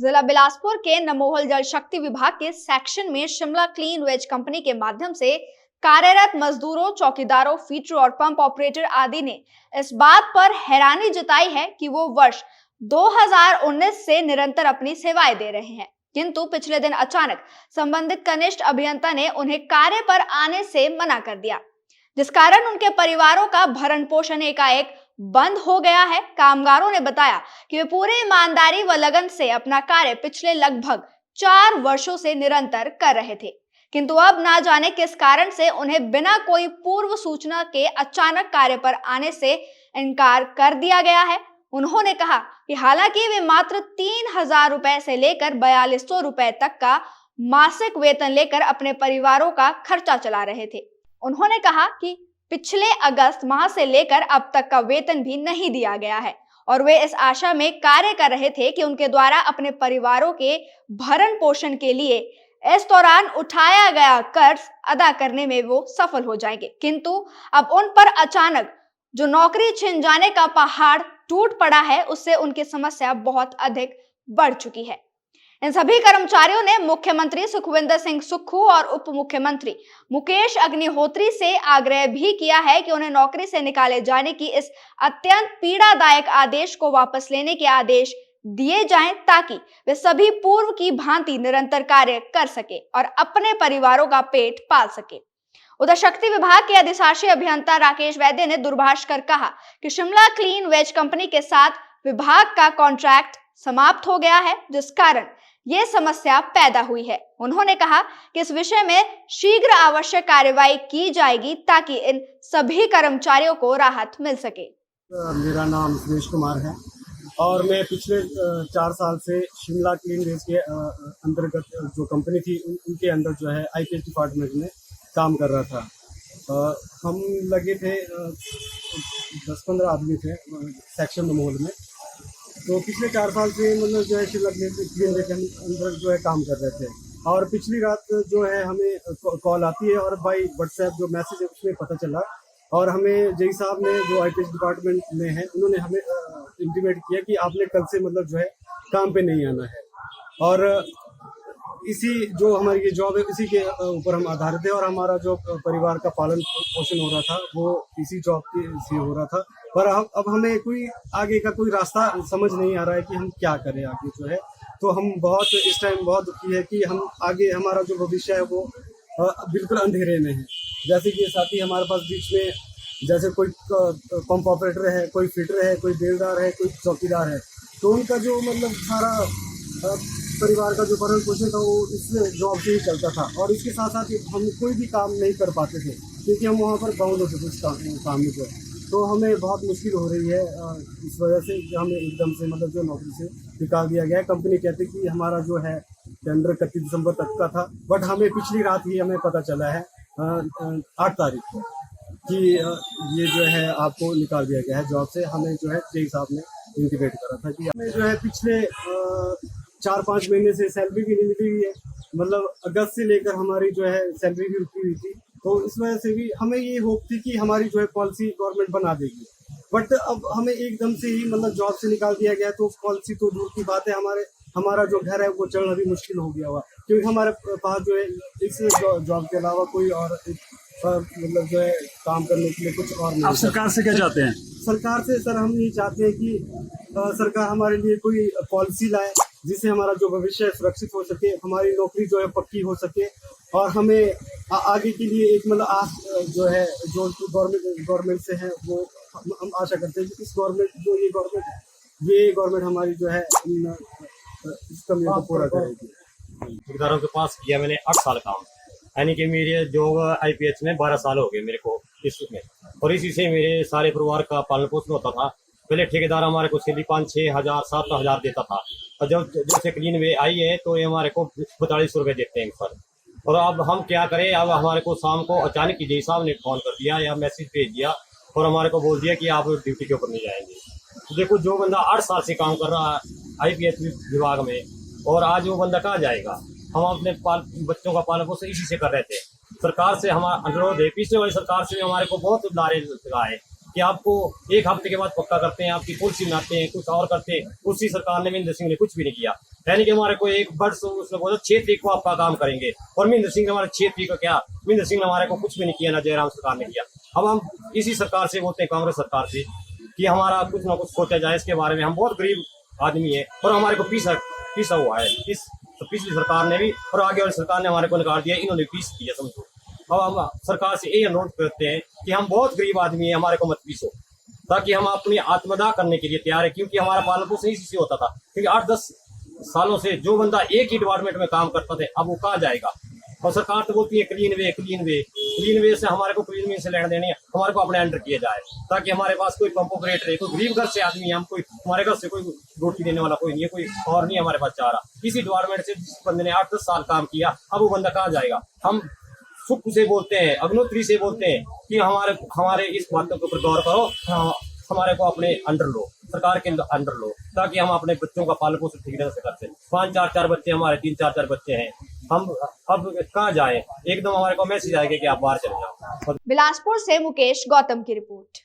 जिला बिलासपुर के नमोहल जल शक्ति विभाग के सेक्शन में शिमला क्लीन वेज कंपनी के माध्यम से कार्यरत मजदूरों, चौकीदारों, फीटर और पंप ऑपरेटर आदि ने इस बात पर हैरानी जताई है कि वो वर्ष 2019 से निरंतर अपनी सेवाएं दे रहे हैं, किंतु पिछले दिन अचानक संबंधित कनिष्ठ अभियंता ने उन्हें कार्य पर आने से मना कर दिया, जिस कारण उनके परिवारों का भरण पोषण एकाएक बंद हो गया है। कामगारों ने बताया कि वे पूरे ईमानदारी व लगन से अपना कार्य पिछले लगभग 4 वर्षों से निरंतर कर रहे थे, किंतु अब ना जाने किस कारण से उन्हें बिना कोई पूर्व सूचना के अचानक कार्य पर आने से इनकार कर दिया गया है। उन्होंने कहा कि हालांकि वे मात्र 3,000 रुपए से लेकर 4,200 रुपए तक का मासिक वेतन लेकर अपने परिवारों का खर्चा चला रहे थे। उन्होंने कहा कि पिछले अगस्त माह से लेकर अब तक का वेतन भी नहीं दिया गया है और वे इस आशा में कार्य कर रहे थे कि उनके द्वारा अपने परिवारों के भरण पोषण के लिए इस दौरान उठाया गया कर्ज अदा करने में वो सफल हो जाएंगे, किंतु अब उन पर अचानक जो नौकरी छिन जाने का पहाड़ टूट पड़ा है, उससे उनकी समस्या बहुत अधिक बढ़ चुकी है। इन सभी कर्मचारियों ने मुख्यमंत्री सुखविंदर सिंह सुक्खू और उप मुख्यमंत्री मुकेश अग्निहोत्री से आग्रह भी किया है कि उन्हें नौकरी से निकाले जाने की इस अत्यंत पीड़ादायक आदेश को वापस लेने के आदेश दिए जाएं, ताकि वे सभी पूर्व की भांति निरंतर कार्य कर सके और अपने परिवारों का पेट पाल सके। उधर शक्ति विभाग के अधिशासी अभियंता राकेश वैद्य ने दूरभाष कर कहा कि शिमला क्लीन वेज कंपनी के साथ विभाग का कॉन्ट्रैक्ट समाप्त हो गया है, जिस कारण ये समस्या पैदा हुई है। उन्होंने कहा कि इस विषय में शीघ्र आवश्यक कार्यवाही की जाएगी ताकि इन सभी कर्मचारियों को राहत मिल सके। मेरा नाम सुरेश कुमार है और मैं पिछले 4 साल से शिमला क्लीन वेज के अंतर्गत जो कंपनी थी उनके अंदर जो है आईपीएच डिपार्टमेंट में काम कर रहा था। हम लगे थे 10-15 आदमी थे सेक्शन नमोहल में। तो पिछले 4 साल से मतलब जो है शिमला क्लीन वेज के अंदर जो है काम कर रहे थे और पिछली रात जो है हमें कॉल आती है और बाई व्हाट्सएप जो मैसेज है उसमें पता चला और हमें जई साहब ने जो आईपीएच डिपार्टमेंट में है उन्होंने हमें इंटीमेट किया कि आपने कल से मतलब जो है काम पे नहीं आना है और इसी जो हमारी ये जॉब है इसी के ऊपर हम आधारित है और हमारा जो परिवार का पालन पोषण हो रहा था वो इसी जॉब के से हो रहा था। पर अब हमें कोई आगे का कोई रास्ता समझ नहीं आ रहा है कि हम क्या करें आगे जो है। तो हम बहुत इस टाइम बहुत दुखी है कि हम आगे हमारा जो भविष्य है वो बिल्कुल अंधेरे में है। जैसे कि साथ ही हमारे पास बीच में जैसे कोई पंप ऑपरेटर है, कोई फिटर है, कोई बेलदार है, कोई चौकीदार है, तो उनका जो मतलब सारा परिवार का जो भरण पोषण था वो इस जॉब से ही चलता था और इसके साथ साथ हम कोई भी काम नहीं कर पाते थे क्योंकि हम वहाँ पर बाउंड होते थे उस काम में जो। तो हमें बहुत मुश्किल हो रही है इस वजह से कि हमें एकदम से मतलब जो नौकरी से निकाल दिया गया है। कंपनी कहती कि हमारा जो है टेंडर 31 दिसंबर तक का था, बट हमें पिछली रात ही हमें पता चला है 8 तारीख को कि ये जो है आपको निकाल दिया गया है जॉब से। हमें जो है जेई साहब ने इंटीमेट करा था कि हमें जो है पिछले 4-5 महीने से सैलरी भी नहीं मिली हुई है। मतलब अगस्त से लेकर हमारी जो है सैलरी भी रुकी हुई थी, तो इस वजह से भी हमें ये होप थी कि हमारी जो है पॉलिसी गवर्नमेंट बना देगी, बट अब हमें एकदम से ही मतलब जॉब से निकाल दिया गया। तो पॉलिसी तो दूर की बात है, हमारा जो घर है वो चलना भी मुश्किल हो गया हुआ क्योंकि हमारे पास जो है इस जॉब के अलावा कोई और मतलब जो है काम करने के लिए कुछ और नहीं। आप सरकार से क्या चाहते हैं? सरकार से सर हम ये चाहते हैं कि सरकार हमारे लिए कोई पॉलिसी लाए जिससे हमारा जो भविष्य सुरक्षित हो सके, हमारी नौकरी जो है पक्की हो सके और हमें आगे के लिए एक मतलब आस जो है जो गवर्नमेंट से है वो हम आशा करते हैं कि इस ये गवर्नमेंट हमारी जो है इस कमियों को पूरा करेगी। ठेकेदारों के पास किया मैंने 8 साल काम, यानी कि मेरे जॉब आईपीएच में 12 साल हो गए मेरे को इसमें, और इसी से मेरे सारे परिवार का पालन पोषण होता था। पहले ठेकेदार हमारे को सैलरी 5-6 हज़ार 7 हज़ार देता था और जब से क्लीन वे आई है तो ये हमारे को 4200 रुपये देते हैं सर। और अब हम क्या करें, अब हमारे को शाम को अचानक ही जेई साहब ने फोन कर दिया या मैसेज भेज दिया और हमारे को बोल दिया कि आप ड्यूटी के ऊपर नहीं जाएंगे। तो देखो जो बंदा 8 साल से काम कर रहा है आईपीएच विभाग में और आज वो बंदा कहाँ जाएगा। हम अपने बच्चों का पालन पोषण इसी से कर रहे थे। सरकार से हमारा अनुरोध है, पिछले वाली सरकार से हमारे को बहुत लारे लगाए कि आपको एक हफ्ते के बाद पक्का करते हैं, आपकी पॉलिसी बनाते हैं, कुछ और करते हैं। उसी सरकार ने महेंद्र सिंह ने कुछ भी नहीं किया। यानी कि हमारे को एक वर्ष उसने बोला 6 तारीख को आपका काम करेंगे, और महेंद्र सिंह ने हमारे 6 तारीख को क्या, महेंद्र सिंह ने हमारे को कुछ भी नहीं किया, ना जयराम सरकार ने किया। अब हम इसी सरकार से बोलते हैं, कांग्रेस सरकार से, कि हमारा कुछ ना कुछ सोचा जाए इसके बारे में। हम बहुत गरीब आदमी है और हमारे को पीसा हुआ है इस पिछली सरकार ने भी, और आगे वाली सरकार ने हमारे को नकार दिया, इन्होंने पीस किया समझो। अब हम सरकार से यही अनुरोध करते हैं कि हम बहुत गरीब आदमी है, हमारे को मत पीसो, ताकि हम अपनी आत्मदाह करने के लिए तैयार है। क्योंकि हमारा पालन पोषण इसी से होता था। क्योंकि 8-10 सालों से जो बंदा एक ही डिपार्टमेंट में काम करता था, अब वो कहाँ जाएगा। और सरकार तो बोलती है क्लीन वे, क्लीन वे, क्लीन वे से हमारे को क्लीन वे से लेने देने, हमारे को अपने अंडर किया जाए, ताकि हमारे पास कोई पंप ऑपरेटर है, कोई गरीब घर से आदमी है, हम कोई हमारे घर से कोई रोटी देने वाला कोई नहीं है, कोई और नहीं हमारे पास चाह रहा। इसी डिपार्टमेंट से जिस बंदे ने 8-10 साल काम किया, अब वो बंदा कहाँ जाएगा। हम सुख से बोलते हैं, अग्नोत्री से बोलते हैं कि हमारे इस बातों के ऊपर गौर करो, हमारे को अपने अंडर लो, सरकार के अंडर लो, ताकि हम अपने बच्चों का पालन पोषण ठीक तरह से कर सकें। 5-4 बच्चे हमारे, 3-4 बच्चे हैं, हम अब कहाँ जाए। एकदम हमारे को मैसेज आएगा कि आप बाहर चले जाओ। बिलासपुर से मुकेश गौतम की रिपोर्ट।